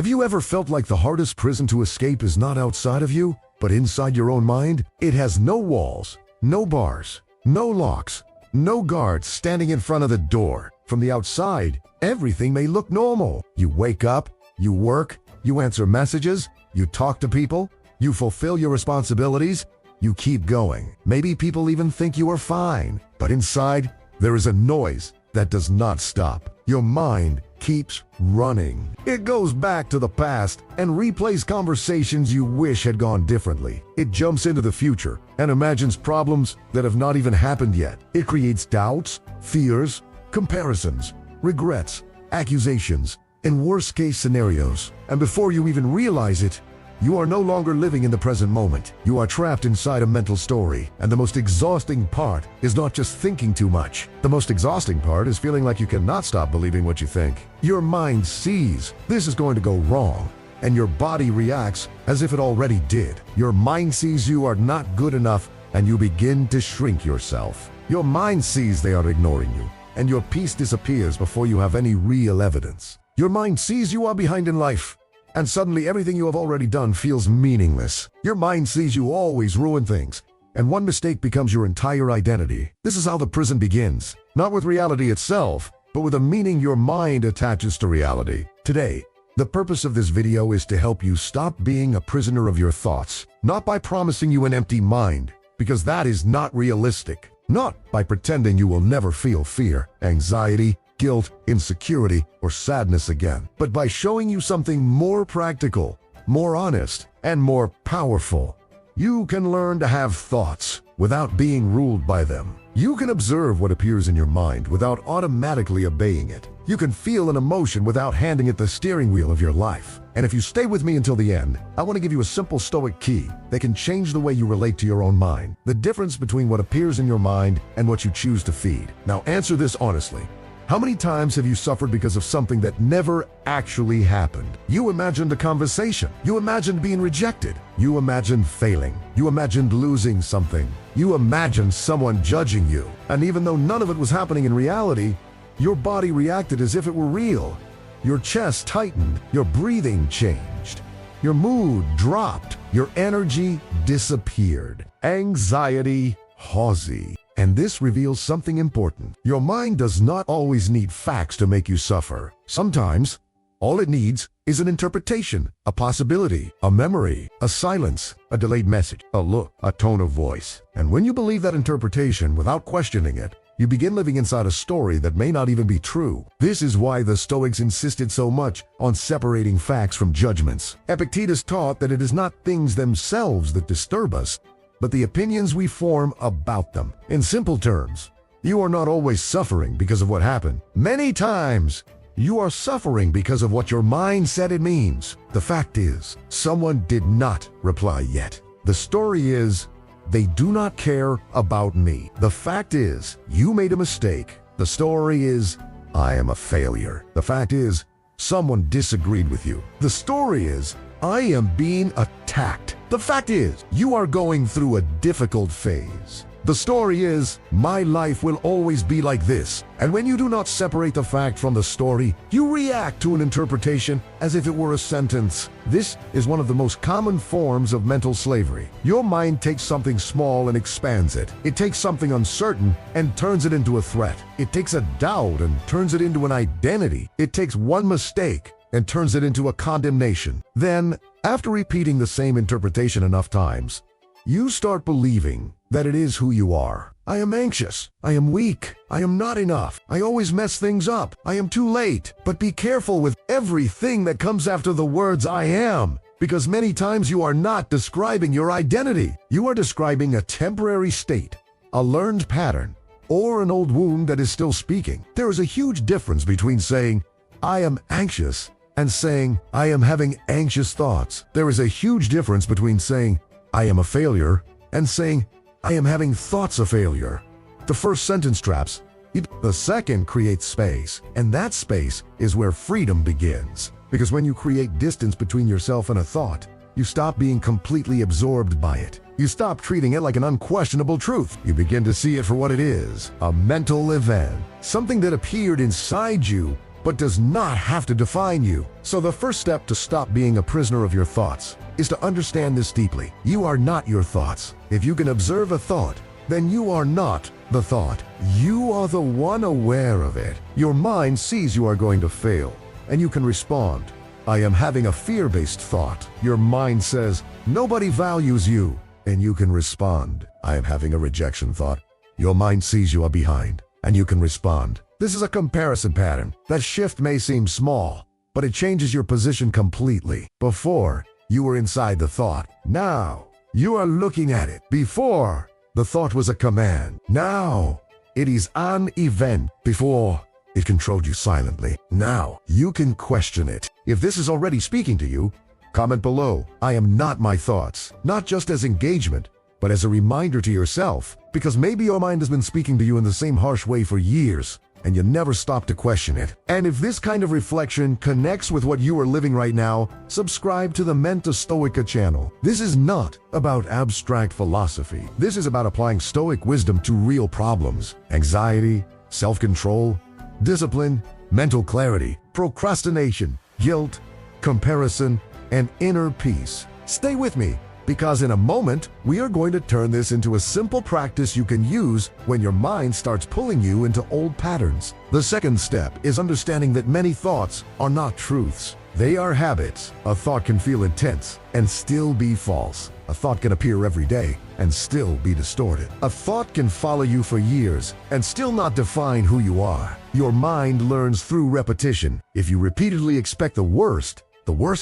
Have you ever felt like the hardest prison to escape is not outside of you, but inside your own mind? It has no walls, no bars, no locks, no guards standing in front of the door. From the outside, everything may look normal. You wake up, you work, you answer messages, you talk to people, you fulfill your responsibilities, you keep going. Maybe people even think you are fine, but inside, there is a noise that does not stop. Your mind keeps running. It goes back to the past and replays conversations you wish had gone differently. It jumps into the future and imagines problems that have not even happened yet. It creates doubts, fears, comparisons, regrets, accusations, and worst-case scenarios. And before you even realize it, you are no longer living in the present moment. You are trapped inside a mental story. And the most exhausting part is not just thinking too much. The most exhausting part is feeling like you cannot stop believing what you think. Your mind sees this is going to go wrong, and your body reacts as if it already did. Your mind sees you are not good enough, and you begin to shrink yourself. Your mind sees they are ignoring you, and your peace disappears before you have any real evidence. Your mind sees you are behind in life, and suddenly everything you have already done feels meaningless. Your mind sees you always ruin things, and one mistake becomes your entire identity. This is how the prison begins, not with reality itself, but with a meaning your mind attaches to reality. Today, the purpose of this video is to help you stop being a prisoner of your thoughts, not by promising you an empty mind, because that is not realistic. Not by pretending you will never feel fear, anxiety, guilt, insecurity, or sadness again, but by showing you something more practical, more honest, and more powerful. You can learn to have thoughts without being ruled by them. You can observe what appears in your mind without automatically obeying it. You can feel an emotion without handing it the steering wheel of your life. And if you stay with me until the end, I want to give you a simple Stoic key that can change the way you relate to your own mind. The difference between what appears in your mind and what you choose to feed. Now answer this honestly. How many times have you suffered because of something that never actually happened? You imagined a conversation. You imagined being rejected. You imagined failing. You imagined losing something. You imagined someone judging you. And even though none of it was happening in reality, your body reacted as if it were real. Your chest tightened. Your breathing changed. Your mood dropped. Your energy disappeared. Anxiety, haughty. And this reveals something important. Your mind does not always need facts to make you suffer. Sometimes, all it needs is an interpretation, a possibility, a memory, a silence, a delayed message, a look, a tone of voice. And when you believe that interpretation without questioning it, you begin living inside a story that may not even be true. This is why the Stoics insisted so much on separating facts from judgments. Epictetus taught that it is not things themselves that disturb us, but the opinions we form about them. In simple terms, you are not always suffering because of what happened. Many times, you are suffering because of what your mind said it means. The fact is, someone did not reply yet. The story is, they do not care about me. The fact is, you made a mistake. The story is, I am a failure. The fact is, someone disagreed with you. The story is, I am being attacked. The fact is, you are going through a difficult phase. The story is, my life will always be like this. And when you do not separate the fact from the story, you react to an interpretation as if it were a sentence. This is one of the most common forms of mental slavery. Your mind takes something small and expands it. It takes something uncertain and turns it into a threat. It takes a doubt and turns it into an identity. It takes one mistake and turns it into a condemnation. Then, after repeating the same interpretation enough times, you start believing that it is who you are. I am anxious. I am weak. I am not enough. I always mess things up. I am too late. But be careful with everything that comes after the words I am, because many times you are not describing your identity. You are describing a temporary state, a learned pattern, or an old wound that is still speaking. There is a huge difference between saying, I am anxious, and saying, I am having anxious thoughts. There is a huge difference between saying, I am a failure, and saying, I am having thoughts of failure. The first sentence traps, the second creates space, and that space is where freedom begins. Because when you create distance between yourself and a thought, you stop being completely absorbed by it. You stop treating it like an unquestionable truth. You begin to see it for what it is, a mental event, something that appeared inside you but does not have to define you. So the first step to stop being a prisoner of your thoughts is to understand this deeply. You are not your thoughts. If you can observe a thought, then you are not the thought. You are the one aware of it. Your mind sees you are going to fail, and you can respond. I am having a fear-based thought. Your mind says, nobody values you, and you can respond. I am having a rejection thought. Your mind sees you are behind, and you can respond. This is a comparison pattern. That shift may seem small, but it changes your position completely. Before, you were inside the thought. Now, you are looking at it. Before, the thought was a command. Now, it is an event. Before, it controlled you silently. Now, you can question it. If this is already speaking to you, comment below. I am not my thoughts. Not just as engagement, but as a reminder to yourself. Because maybe your mind has been speaking to you in the same harsh way for years, and you never stop to question it. And if this kind of reflection connects with what you are living right now, subscribe to the Mente Stoica channel. This is not about abstract philosophy. This is about applying Stoic wisdom to real problems: anxiety, self-control, discipline, mental clarity, procrastination, guilt, comparison, and inner peace. Stay with me, because in a moment, we are going to turn this into a simple practice you can use when your mind starts pulling you into old patterns. The second step is understanding that many thoughts are not truths. They are habits. A thought can feel intense and still be false. A thought can appear every day and still be distorted. A thought can follow you for years and still not define who you are. Your mind learns through repetition. If you repeatedly expect the worst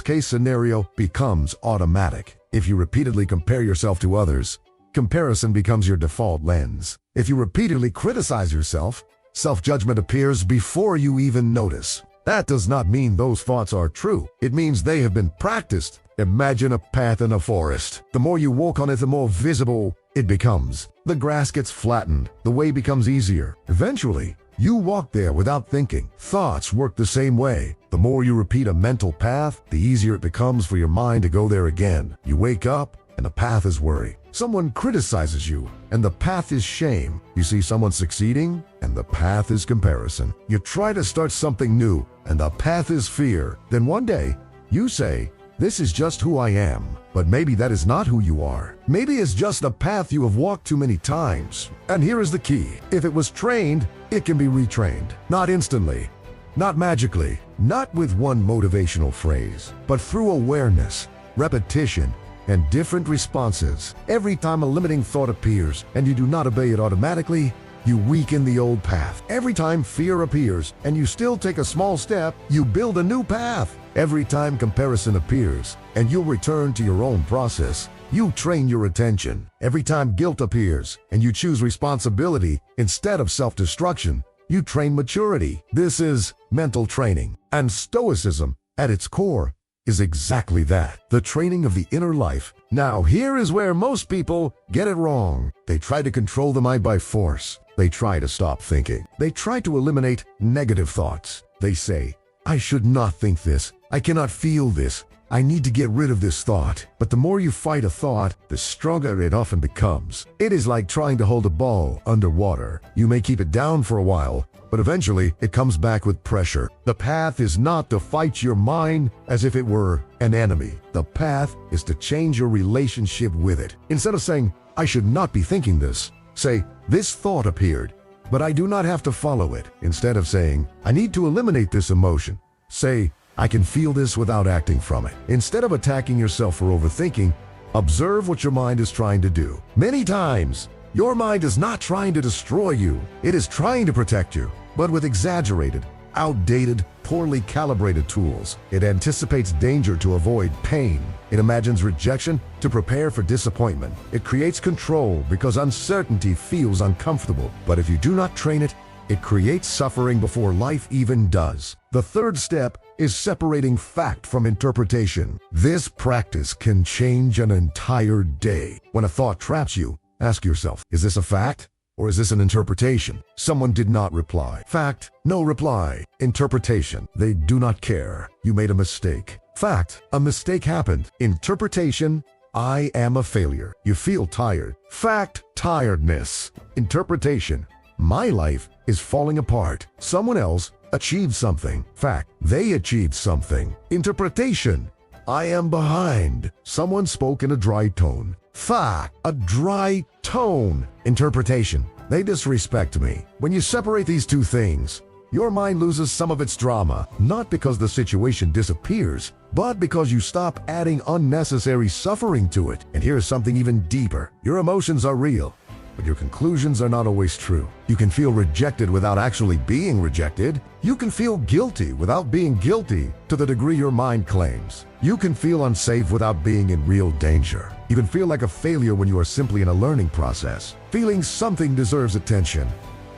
case scenario becomes automatic. If you repeatedly compare yourself to others, comparison becomes your default lens. If you repeatedly criticize yourself, self-judgment appears before you even notice. That does not mean those thoughts are true. It means they have been practiced. Imagine a path in a forest. The more you walk on it, the more visible it becomes. The grass gets flattened. The way becomes easier. Eventually, you walk there without thinking. Thoughts work the same way. The more you repeat a mental path, the easier it becomes for your mind to go there again. You wake up, and the path is worry. Someone criticizes you, and the path is shame. You see someone succeeding, and the path is comparison. You try to start something new, and the path is fear. Then one day, you say, this is just who I am. But maybe that is not who you are. Maybe it's just a path you have walked too many times. And here is the key. If it was trained, it can be retrained. Not instantly, not magically, not with one motivational phrase, but through awareness, repetition, and different responses. Every time a limiting thought appears and you do not obey it automatically, you weaken the old path. Every time fear appears and you still take a small step, you build a new path. Every time comparison appears and you return to your own process, you train your attention. Every time guilt appears and you choose responsibility instead of self-destruction, you train maturity. This is mental training. And Stoicism, at its core, is exactly that. The training of the inner life. Now, here is where most people get it wrong. They try to control the mind by force. They try to stop thinking. They try to eliminate negative thoughts. They say, I should not think this. I cannot feel this. I need to get rid of this thought. But the more you fight a thought, the stronger it often becomes. It is like trying to hold a ball underwater. You may keep it down for a while, but eventually it comes back with pressure. The path is not to fight your mind as if it were an enemy. The path is to change your relationship with it. Instead of saying, I should not be thinking this, say, this thought appeared, but I do not have to follow it. Instead of saying, I need to eliminate this emotion, say, I can feel this without acting from it. Instead of attacking yourself for overthinking, observe what your mind is trying to do. Many times, your mind is not trying to destroy you. It is trying to protect you, but with exaggerated, outdated, poorly calibrated tools. It anticipates danger to avoid pain. It imagines rejection to prepare for disappointment. It creates control because uncertainty feels uncomfortable. But if you do not train it, it creates suffering before life even does. The third step is separating fact from interpretation. This practice can change an entire day. When a thought traps you, ask yourself, is this a fact or is this an interpretation? Someone did not reply. Fact, no reply. Interpretation, they do not care. You made a mistake. Fact, a mistake happened. Interpretation, I am a failure. You feel tired. Fact, tiredness. Interpretation, my life is falling apart. Someone else Achieved something. Fact. They achieved something. Interpretation. I am behind. Someone spoke in a dry tone. Fact. A dry tone. Interpretation. They disrespect me. When you separate these two things, your mind loses some of its drama, not because the situation disappears, but because you stop adding unnecessary suffering to it. And here's something even deeper. Your emotions are real, but your conclusions are not always true. You can feel rejected without actually being rejected. You can feel guilty without being guilty to the degree your mind claims. You can feel unsafe without being in real danger. You can feel like a failure when you are simply in a learning process. Feeling something deserves attention,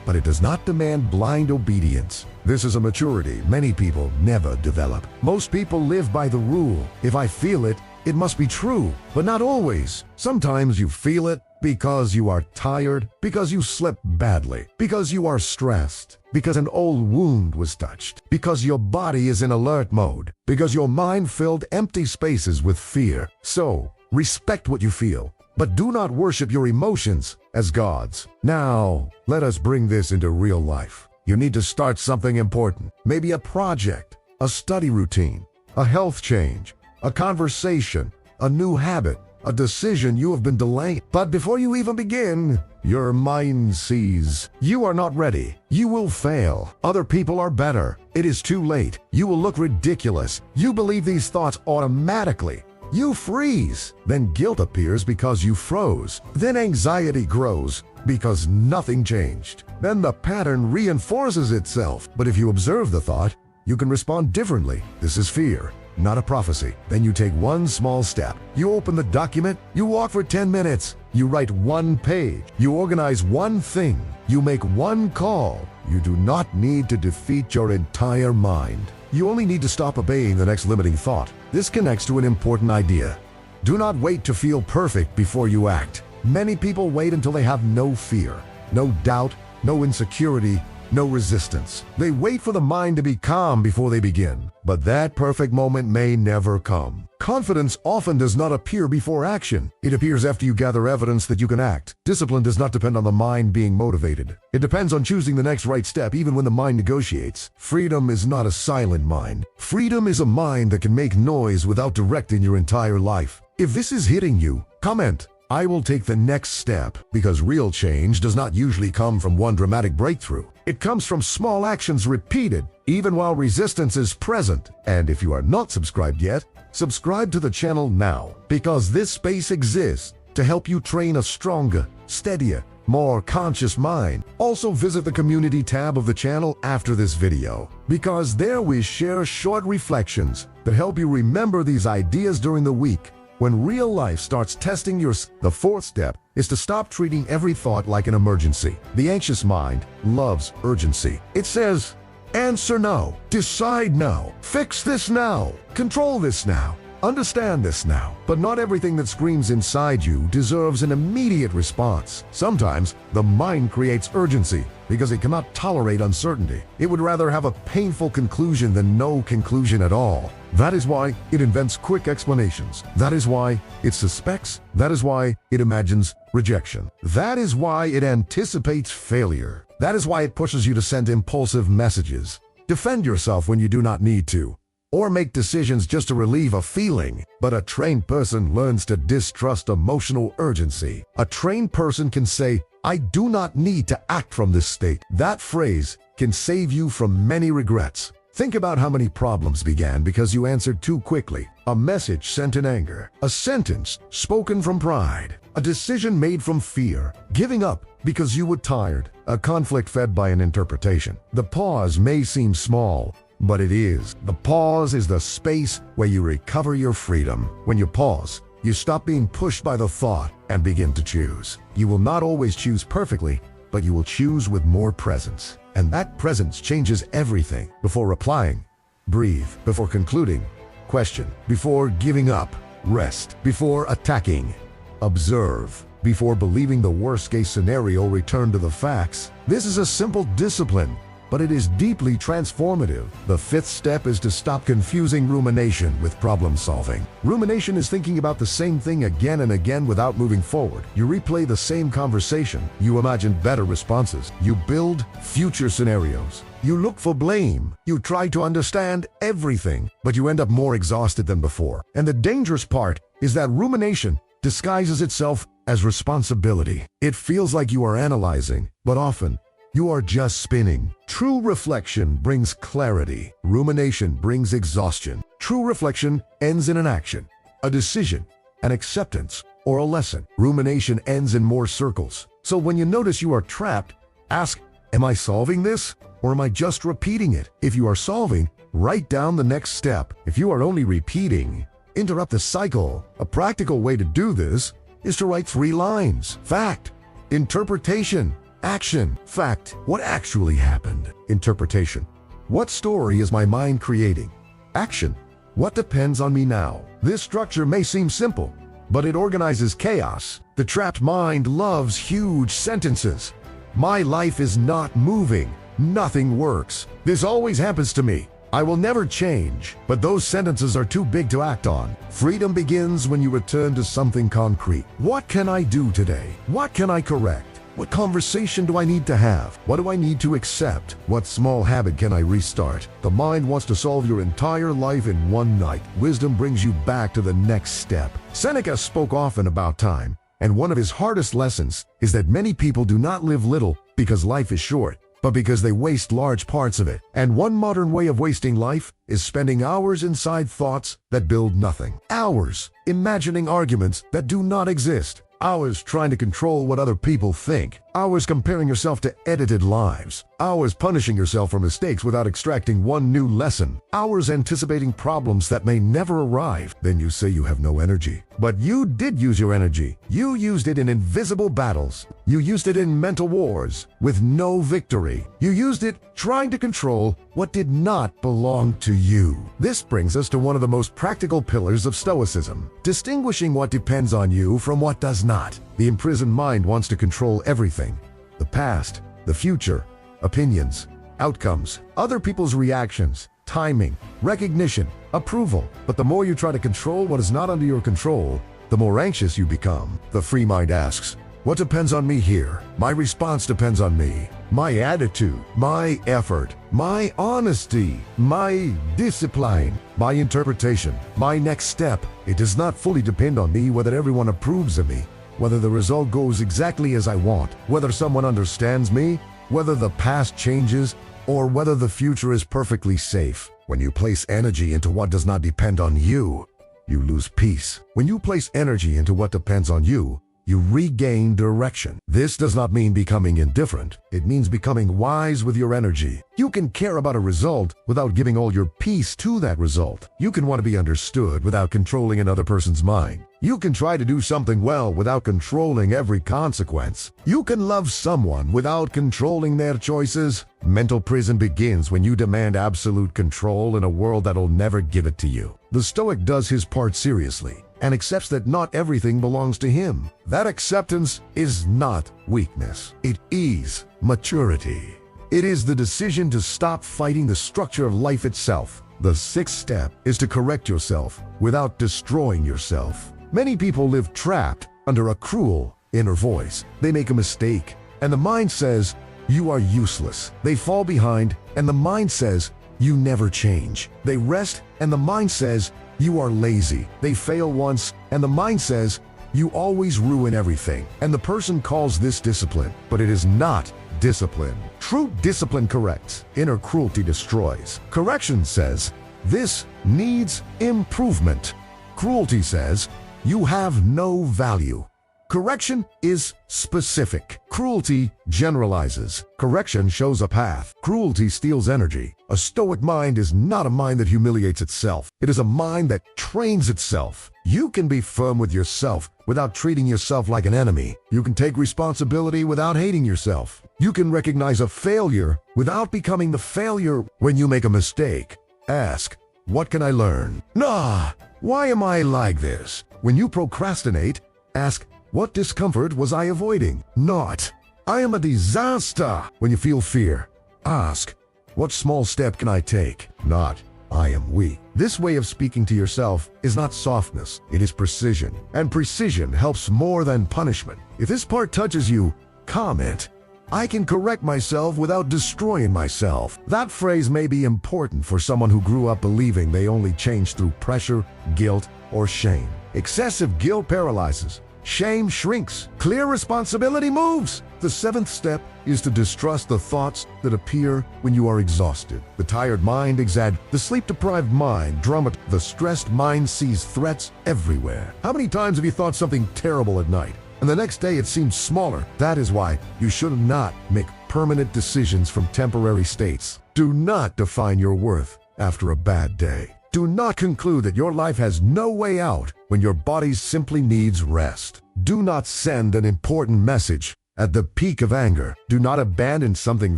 but it does not demand blind obedience. This is a maturity many people never develop. Most people live by the rule, if I feel it, it must be true, but not always. Sometimes you feel it because you are tired, because you slept badly, because you are stressed, because an old wound was touched, because your body is in alert mode, because your mind filled empty spaces with fear. So, respect what you feel, but do not worship your emotions as gods. Now, let us bring this into real life. You need to start something important. Maybe a project, a study routine, a health change, a conversation, a new habit, a decision you have been delaying. But before you even begin, your mind sees you are not ready. You will fail. Other people are better. It is too late. You will look ridiculous. You believe these thoughts automatically. You freeze. Then guilt appears because you froze. Then anxiety grows because nothing changed. Then the pattern reinforces itself. But if you observe the thought, you can respond differently. This is fear, not a prophecy. Then you take one small step. You open the document. You walk for 10 minutes. You write one page. You organize one thing. You make one call. You do not need to defeat your entire mind. You only need to stop obeying the next limiting thought. This connects to an important idea. Do not wait to feel perfect before you act. Many people wait until they have no fear, no doubt, no insecurity, no resistance. They wait for the mind to be calm before they begin. But that perfect moment may never come. Confidence often does not appear before action. It appears after you gather evidence that you can act. Discipline does not depend on the mind being motivated. It depends on choosing the next right step even when the mind negotiates. Freedom is not a silent mind. Freedom is a mind that can make noise without directing your entire life. If this is hitting you, comment, I will take the next step, because real change does not usually come from one dramatic breakthrough. It comes from small actions repeated, even while resistance is present. And if you are not subscribed yet, subscribe to the channel now, because this space exists to help you train a stronger, steadier, more conscious mind. Also visit the community tab of the channel after this video, because there we share short reflections that help you remember these ideas during the week. When real life starts testing the fourth step is to stop treating every thought like an emergency. The anxious mind loves urgency. It says, answer now, decide now, fix this now, control this now, understand this now. But not everything that screams inside you deserves an immediate response. Sometimes the mind creates urgency because it cannot tolerate uncertainty. It would rather have a painful conclusion than no conclusion at all. That is why it invents quick explanations. That is why it suspects. That is why it imagines rejection. That is why it anticipates failure. That is why it pushes you to send impulsive messages. Defend yourself when you do not need to, or make decisions just to relieve a feeling. But a trained person learns to distrust emotional urgency. A trained person can say, I do not need to act from this state. That phrase can save you from many regrets. Think about how many problems began because you answered too quickly. A message sent in anger, a sentence spoken from pride, a decision made from fear, giving up because you were tired, a conflict fed by an interpretation. The pause may seem small, but it is. The pause is the space where you recover your freedom. When you pause, you stop being pushed by the thought and begin to choose. You will not always choose perfectly, but you will choose with more presence. And that presence changes everything. Before replying, breathe. Before concluding, question. Before giving up, rest. Before attacking, observe. Before believing the worst-case scenario, return to the facts. This is a simple discipline, but it is deeply transformative. The fifth step is to stop confusing rumination with problem solving. Rumination is thinking about the same thing again and again without moving forward. You replay the same conversation. You imagine better responses. You build future scenarios. You look for blame. You try to understand everything, but you end up more exhausted than before. And the dangerous part is that rumination disguises itself as responsibility. It feels like you are analyzing, but often you are just spinning. True reflection brings clarity. Rumination brings exhaustion. True reflection ends in an action, a decision, an acceptance, or a lesson. Rumination ends in more circles. So when you notice you are trapped, ask, am I solving this? Or am I just repeating it? If you are solving, write down the next step. If you are only repeating, interrupt the cycle. A practical way to do this is to write 3 lines. Fact, interpretation, action. Fact, what actually happened? Interpretation, what story is my mind creating? Action, what depends on me now? This structure may seem simple, but it organizes chaos. The trapped mind loves huge sentences. My life is not moving. Nothing works. This always happens to me. I will never change. But those sentences are too big to act on. Freedom begins when you return to something concrete. What can I do today? What can I correct? What conversation do I need to have? What do I need to accept? What small habit can I restart? The mind wants to solve your entire life in one night. Wisdom brings you back to the next step. Seneca spoke often about time, and one of his hardest lessons is that many people do not live little because life is short, but because they waste large parts of it. And one modern way of wasting life is spending hours inside thoughts that build nothing. Hours imagining arguments that do not exist. Hours trying to control what other people think. Hours comparing yourself to edited lives. Hours punishing yourself for mistakes without extracting one new lesson. Hours anticipating problems that may never arrive. Then you say you have no energy. But you did use your energy. You used it in invisible battles. You used it in mental wars with no victory. You used it trying to control what did not belong to you. This brings us to one of the most practical pillars of Stoicism, distinguishing what depends on you from what does not. The imprisoned mind wants to control everything: the past, the future, opinions, outcomes, other people's reactions, timing, recognition, approval. But the more you try to control what is not under your control, the more anxious you become. The free mind asks, what depends on me here? My response depends on me. My attitude, my effort, my honesty, my discipline, my interpretation, my next step. It does not fully depend on me whether everyone approves of me, whether the result goes exactly as I want, whether someone understands me, whether the past changes, or whether the future is perfectly safe. When you place energy into what does not depend on you, you lose peace. When you place energy into what depends on you, you regain direction. This does not mean becoming indifferent. It means becoming wise with your energy. You can care about a result without giving all your peace to that result. You can want to be understood without controlling another person's mind. You can try to do something well without controlling every consequence. You can love someone without controlling their choices. Mental prison begins when you demand absolute control in a world that'll never give it to you. The Stoic does his part seriously and accepts that not everything belongs to him. That acceptance is not weakness. It is maturity. It is the decision to stop fighting the structure of life itself. The 6th step is to correct yourself without destroying yourself. Many people live trapped under a cruel inner voice. They make a mistake, and the mind says, you are useless. They fall behind, and the mind says, you never change. They rest, and the mind says, you are lazy. They fail once, and the mind says, you always ruin everything. And the person calls this discipline, but it is not discipline. True discipline corrects. Inner cruelty destroys. Correction says, this needs improvement. Cruelty says, you have no value. Correction is specific. Cruelty generalizes. Correction shows a path. Cruelty steals energy. A Stoic mind is not a mind that humiliates itself. It is a mind that trains itself. You can be firm with yourself without treating yourself like an enemy. You can take responsibility without hating yourself. You can recognize a failure without becoming the failure. When you make a mistake, ask, what can I learn? Nah, why am I like this? When you procrastinate, ask, what discomfort was I avoiding? Not, I am a disaster. When you feel fear, ask, what small step can I take? Not, I am weak. This way of speaking to yourself is not softness, it is precision. And precision helps more than punishment. If this part touches you, comment. I can correct myself without destroying myself. That phrase may be important for someone who grew up believing they only change through pressure, guilt, or shame. Excessive guilt paralyzes. Shame shrinks. Clear responsibility moves. The seventh step is to distrust the thoughts that appear when you are exhausted. The tired mind the sleep-deprived mind the stressed mind sees threats everywhere. How many times have you thought something terrible at night, and the next day it seems smaller? That is why you should not make permanent decisions from temporary states. Do not define your worth after a bad day. Do not conclude that your life has no way out when your body simply needs rest. Do not send an important message at the peak of anger. Do not abandon something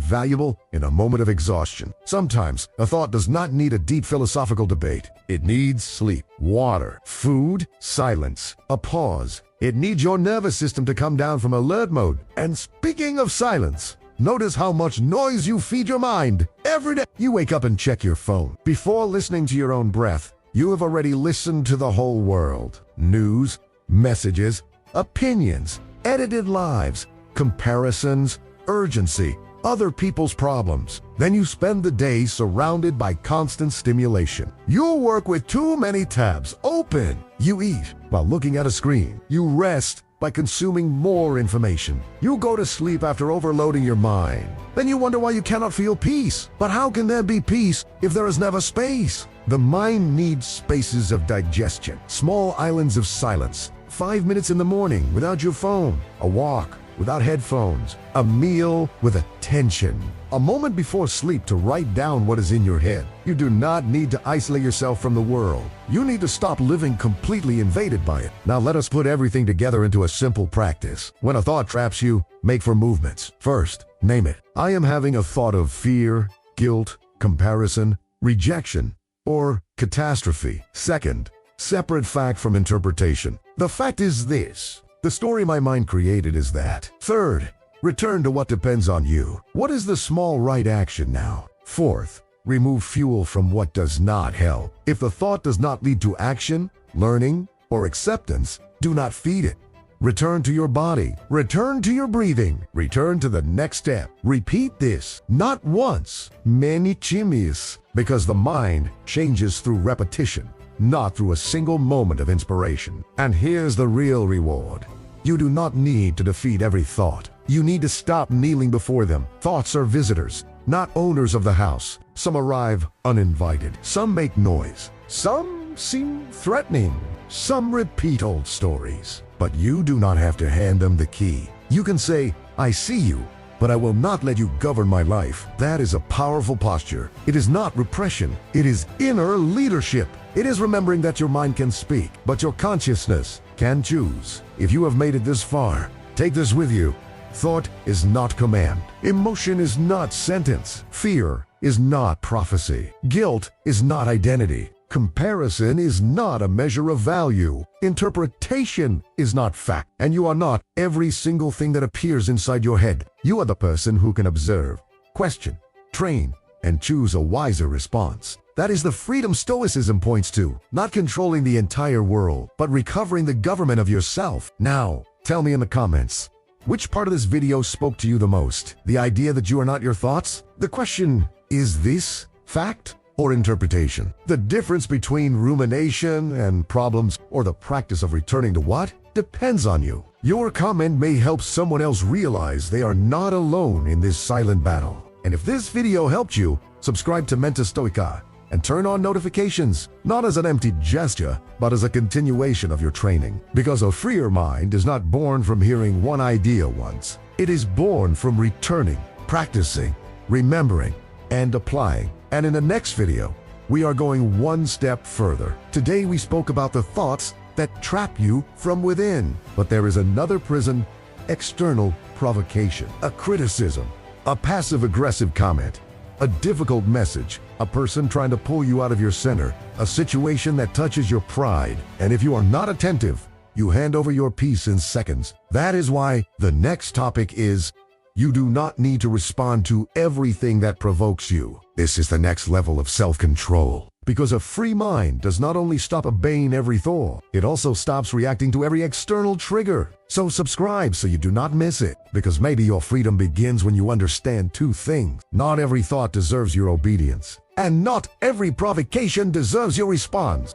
valuable in a moment of exhaustion. Sometimes a thought does not need a deep philosophical debate. It needs sleep, water, food, silence, a pause. It needs your nervous system to come down from alert mode. And speaking of silence, notice how much noise you feed your mind. Every day you wake up and check your phone. Before listening to your own breath, you have already listened to the whole world. News, messages, opinions, edited lives, comparisons, urgency, other people's problems. Then you spend the day surrounded by constant stimulation. You work with too many tabs open. You eat while looking at a screen. You rest by consuming more information. You go to sleep after overloading your mind. Then you wonder why you cannot feel peace. But how can there be peace if there is never space? The mind needs spaces of digestion, small islands of silence, 5 minutes in the morning without your phone, a walk without headphones, a meal with attention, a moment before sleep to write down what is in your head. You do not need to isolate yourself from the world. You need to stop living completely invaded by it. Now let us put everything together into a simple practice. When a thought traps you, make for movements. First, name it. I am having a thought of fear, guilt, comparison, rejection, or catastrophe. Second, separate fact from interpretation. The fact is this. The story my mind created is that. Third, return to what depends on you. What is the small right action now? Fourth, remove fuel from what does not help. If the thought does not lead to action, learning, or acceptance, do not feed it. Return to your body. Return to your breathing. Return to the next step. Repeat this, not once, many chimis, because the mind changes through repetition, not through a single moment of inspiration. And here's the real reward. You do not need to defeat every thought. You need to stop kneeling before them. Thoughts are visitors, not owners of the house. Some arrive uninvited. Some make noise. Some seem threatening. Some repeat old stories. But you do not have to hand them the key. You can say, I see you, but I will not let you govern my life. That is a powerful posture. It is not repression. It is inner leadership. It is remembering that your mind can speak, but your consciousness can choose. If you have made it this far, take this with you. Thought is not command. Emotion is not sentence. Fear is not prophecy. Guilt is not identity. Comparison is not a measure of value. Interpretation is not fact. And you are not every single thing that appears inside your head. You are the person who can observe, question, train, and choose a wiser response. That is the freedom Stoicism points to. Not controlling the entire world, but recovering the government of yourself. Now, tell me in the comments, which part of this video spoke to you the most? The idea that you are not your thoughts? The question, is this fact or interpretation? The difference between rumination and problems, or the practice of returning to what, depends on you. Your comment may help someone else realize they are not alone in this silent battle. And if this video helped you, subscribe to Mente Stoica and turn on notifications, not as an empty gesture, but as a continuation of your training. Because a freer mind is not born from hearing one idea once. It is born from returning, practicing, remembering, and applying. And in the next video, we are going one step further. Today we spoke about the thoughts that trap you from within. But there is another prison, external provocation, a criticism, a passive-aggressive comment, a difficult message, a person trying to pull you out of your center, a situation that touches your pride. And if you are not attentive, you hand over your peace in seconds. That is why the next topic is, you do not need to respond to everything that provokes you. This is the next level of self-control. Because a free mind does not only stop obeying every thought, it also stops reacting to every external trigger. So subscribe so you do not miss it, because maybe your freedom begins when you understand two things. Not every thought deserves your obedience, and not every provocation deserves your response.